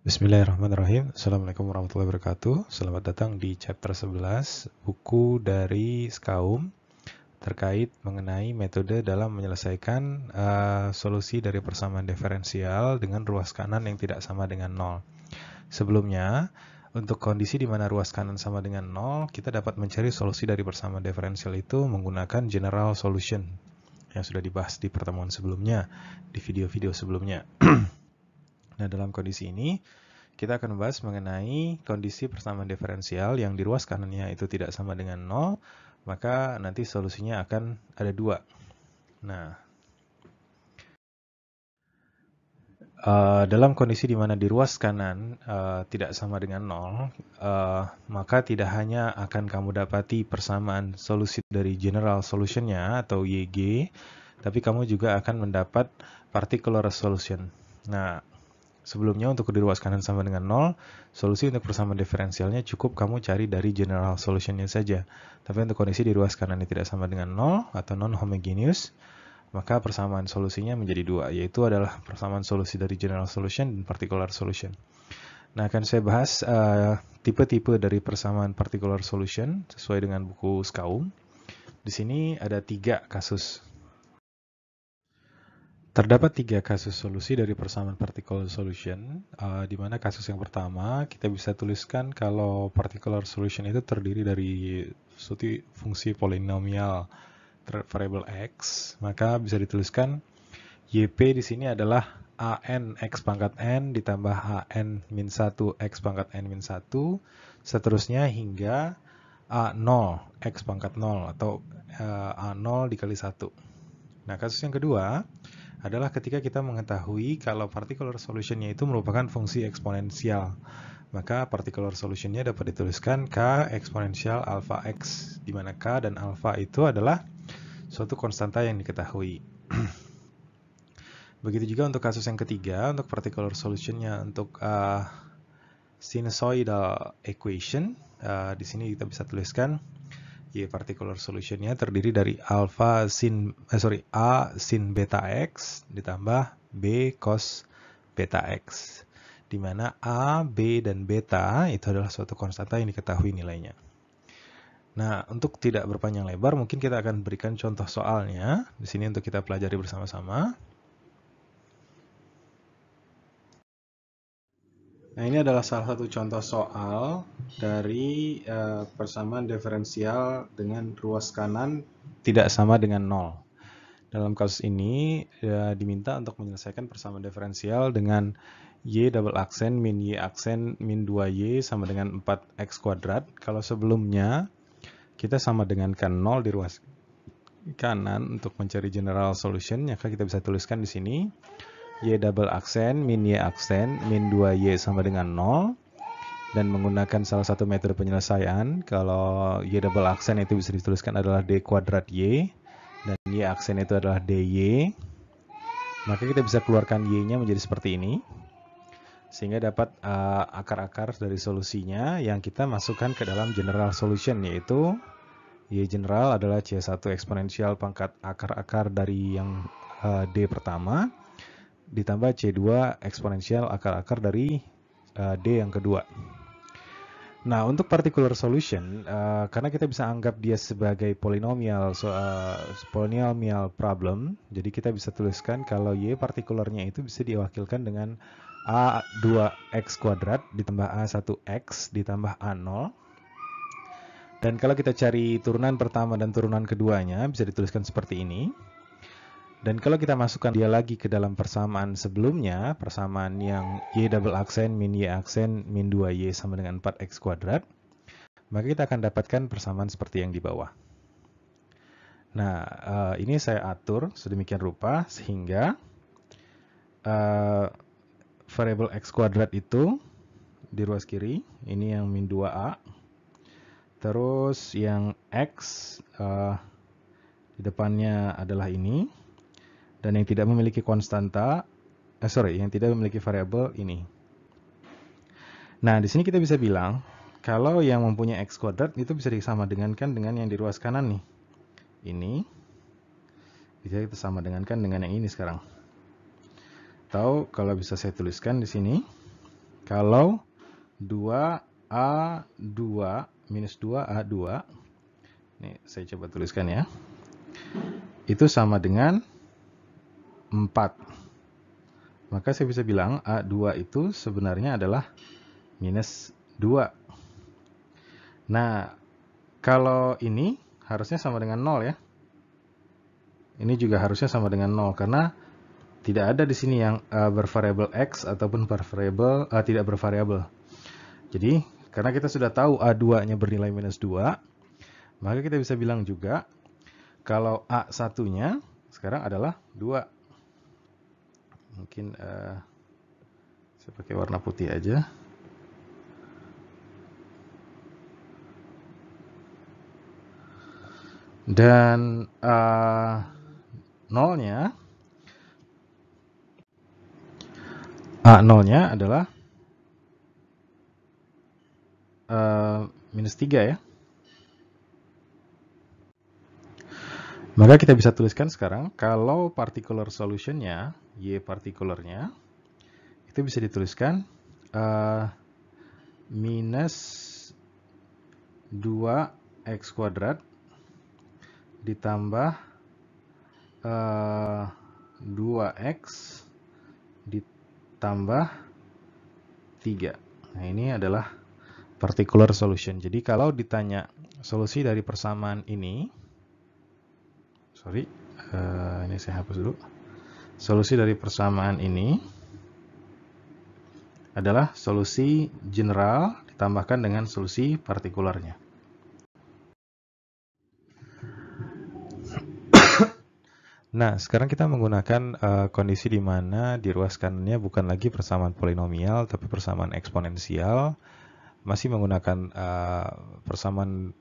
Bismillahirrahmanirrahim. Assalamualaikum warahmatullahi wabarakatuh. Selamat datang di chapter 11 buku dari Skaum terkait mengenai metode dalam menyelesaikan solusi dari persamaan diferensial dengan ruas kanan yang tidak sama dengan 0. Sebelumnya, untuk kondisi di mana ruas kanan sama dengan 0, kita dapat mencari solusi dari persamaan diferensial itu menggunakan general solution yang sudah dibahas di pertemuan sebelumnya, di video-video sebelumnya. Nah, dalam kondisi ini, kita akan membahas mengenai kondisi persamaan diferensial yang di ruas kanannya itu tidak sama dengan 0, maka nanti solusinya akan ada dua. Nah, dalam kondisi di mana di ruas kanan tidak sama dengan 0, maka tidak hanya akan kamu dapati persamaan solusi dari general solutionnya atau YG, tapi kamu juga akan mendapat particular solution. Nah, sebelumnya untuk di ruas kanan sama dengan 0, solusi untuk persamaan diferensialnya cukup kamu cari dari general solutionnya saja. Tapi untuk kondisi di ruas kanan ini tidak sama dengan 0 atau non-homogeneous, maka persamaan solusinya menjadi dua, yaitu adalah persamaan solusi dari general solution dan particular solution. Nah, akan saya bahas tipe-tipe dari persamaan particular solution sesuai dengan buku Skaum. Di sini ada 3 kasus. Terdapat 3 kasus solusi dari persamaan particular solution, di mana kasus yang pertama kita bisa tuliskan kalau particular solution itu terdiri dari suatu fungsi polinomial variable x, maka bisa dituliskan YP di sini adalah AN X pangkat N ditambah AN min 1 X pangkat N min 1, seterusnya hingga A0 X pangkat 0 atau A0 dikali 1. Nah, kasus yang kedua adalah ketika kita mengetahui kalau particular solutionnya itu merupakan fungsi eksponensial. Maka particular solutionnya dapat dituliskan K eksponensial alpha X, di mana K dan alpha itu adalah suatu konstanta yang diketahui. Begitu juga untuk kasus yang ketiga, untuk particular solutionnya untuk sinusoidal equation. Di sini kita bisa tuliskan Y particular solutionnya terdiri dari A sin beta X ditambah B cos beta X, di mana A, B, dan beta itu adalah suatu konstanta yang diketahui nilainya. Nah, untuk tidak berpanjang lebar, mungkin kita akan berikan contoh soalnya di sini untuk kita pelajari bersama-sama. Nah, ini adalah salah satu contoh soal dari persamaan diferensial dengan ruas kanan tidak sama dengan 0. Dalam kasus ini diminta untuk menyelesaikan persamaan diferensial dengan y double aksen min y aksen min 2y sama dengan 4x kuadrat. Kalau sebelumnya kita sama dengan kan 0 di ruas kanan untuk mencari general solution, maka kita bisa tuliskan di sini y double aksen min y aksen min 2y sama dengan 0. Dan menggunakan salah satu metode penyelesaian, kalau y double aksen itu bisa dituliskan adalah d kuadrat y, dan y aksen itu adalah dy, maka kita bisa keluarkan y-nya menjadi seperti ini, sehingga dapat akar-akar dari solusinya yang kita masukkan ke dalam general solution, yaitu y general adalah C1 eksponensial pangkat akar-akar dari yang d pertama, ditambah C2 eksponensial akar-akar dari d yang kedua. Nah, untuk particular solution, karena kita bisa anggap dia sebagai polinomial problem, jadi kita bisa tuliskan kalau y partikularnya itu bisa diwakilkan dengan a2x kuadrat ditambah a1x ditambah a0. Dan kalau kita cari turunan pertama dan turunan keduanya, bisa dituliskan seperti ini. Dan kalau kita masukkan dia lagi ke dalam persamaan sebelumnya, persamaan yang y double aksen min y aksen min 2y sama dengan 4x kuadrat, maka kita akan dapatkan persamaan seperti yang di bawah. Nah, ini saya atur sedemikian rupa sehingga variabel x kuadrat itu di ruas kiri, ini yang min 2a, terus yang x di depannya adalah ini, dan yang tidak memiliki konstanta, yang tidak memiliki variabel ini. Nah, di sini kita bisa bilang kalau yang mempunyai x kuadrat itu bisa disama dengankan dengan yang di ruas kanan nih. Ini bisa kita sama dengankan dengan yang ini sekarang. Atau kalau bisa saya tuliskan di sini, kalau 2A2 minus 2A2, ini saya coba tuliskan ya, itu sama dengan 4. Maka saya bisa bilang A2 itu sebenarnya adalah minus 2. Nah, kalau ini harusnya sama dengan 0 ya. Ini juga harusnya sama dengan 0 karena tidak ada di sini yang bervariabel X ataupun bervariabel tidak bervariabel. Jadi, karena kita sudah tahu A2-nya bernilai minus 2, maka kita bisa bilang juga kalau A1-nya sekarang adalah 2. Mungkin saya pakai warna putih aja. Dan A0-nya adalah minus 3 ya. Maka kita bisa tuliskan sekarang kalau particular solutionnya, Y partikularnya, itu bisa dituliskan minus 2x kuadrat ditambah 2x ditambah 3. Nah, ini adalah particular solution. Jadi kalau ditanya solusi dari persamaan ini, ini saya hapus dulu. Solusi dari persamaan ini adalah solusi general ditambahkan dengan solusi partikularnya. Nah, sekarang kita menggunakan kondisi di mana di ruas kanannya bukan lagi persamaan polinomial, tapi persamaan eksponensial. Masih menggunakan persamaan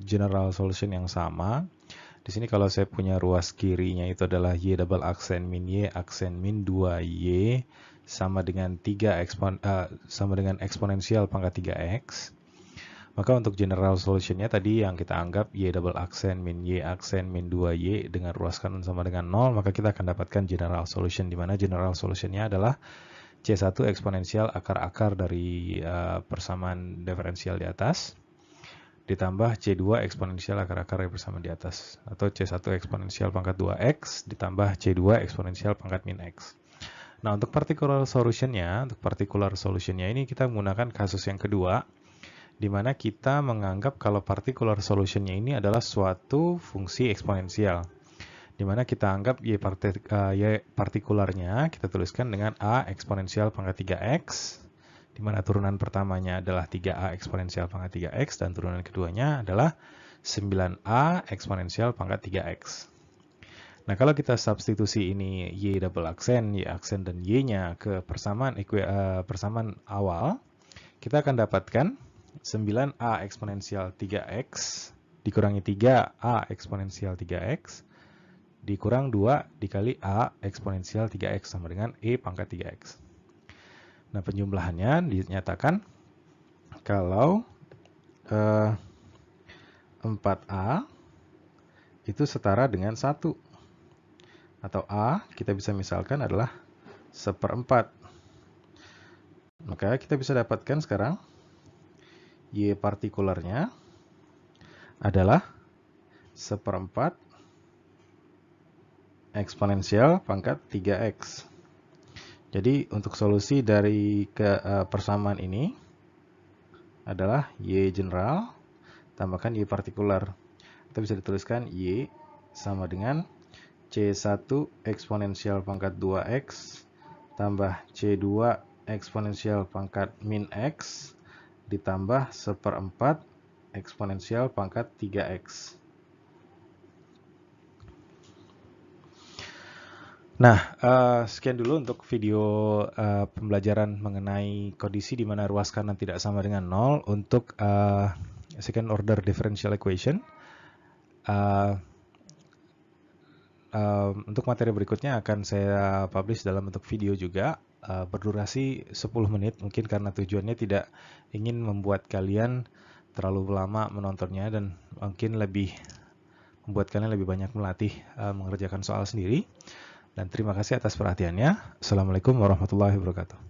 general solution yang sama. Di sini kalau saya punya ruas kirinya itu adalah Y double aksen min Y aksen min 2Y sama dengan eksponensial pangkat 3X. Maka untuk general solutionnya tadi yang kita anggap Y double aksen min Y aksen min 2Y dengan ruas kanan sama dengan 0, maka kita akan dapatkan general solution, di mana general solutionnya adalah C1 eksponensial akar-akar dari persamaan diferensial di atas ditambah C2 eksponensial akar-akar dari persamaan di atas, atau C1 eksponensial pangkat 2X ditambah C2 eksponensial pangkat min X. Nah, untuk particular solutionnya ini kita menggunakan kasus yang kedua, di mana kita menganggap kalau particular solutionnya ini adalah suatu fungsi eksponensial, di mana kita anggap Y partikularnya kita tuliskan dengan A eksponensial pangkat 3X, di mana turunan pertamanya adalah 3A eksponensial pangkat 3X, dan turunan keduanya adalah 9A eksponensial pangkat 3X. Nah, kalau kita substitusi ini Y double aksen, Y aksen, dan Y-nya ke persamaan awal, kita akan dapatkan 9A eksponensial 3X dikurangi 3A eksponensial 3X dikurang 2 dikali A eksponensial 3X sama dengan E pangkat 3X. Nah, penjumlahannya dinyatakan kalau 4A itu setara dengan 1. Atau A kita bisa misalkan adalah 1/4. Maka kita bisa dapatkan sekarang Y partikularnya adalah 1/4 eksponensial pangkat 3X. Jadi untuk solusi dari persamaan ini adalah Y general tambahkan Y partikular. Kita bisa dituliskan Y sama dengan C1 eksponensial pangkat 2X tambah C2 eksponensial pangkat min X ditambah 1/4 eksponensial pangkat 3X. Nah, sekian dulu untuk video pembelajaran mengenai kondisi di mana ruas kanan tidak sama dengan 0 untuk second order differential equation. Untuk materi berikutnya akan saya publish dalam bentuk video juga, berdurasi 10 menit, mungkin karena tujuannya tidak ingin membuat kalian terlalu lama menontonnya dan mungkin membuat kalian lebih banyak melatih mengerjakan soal sendiri. Dan terima kasih atas perhatiannya. Assalamualaikum warahmatullahi wabarakatuh.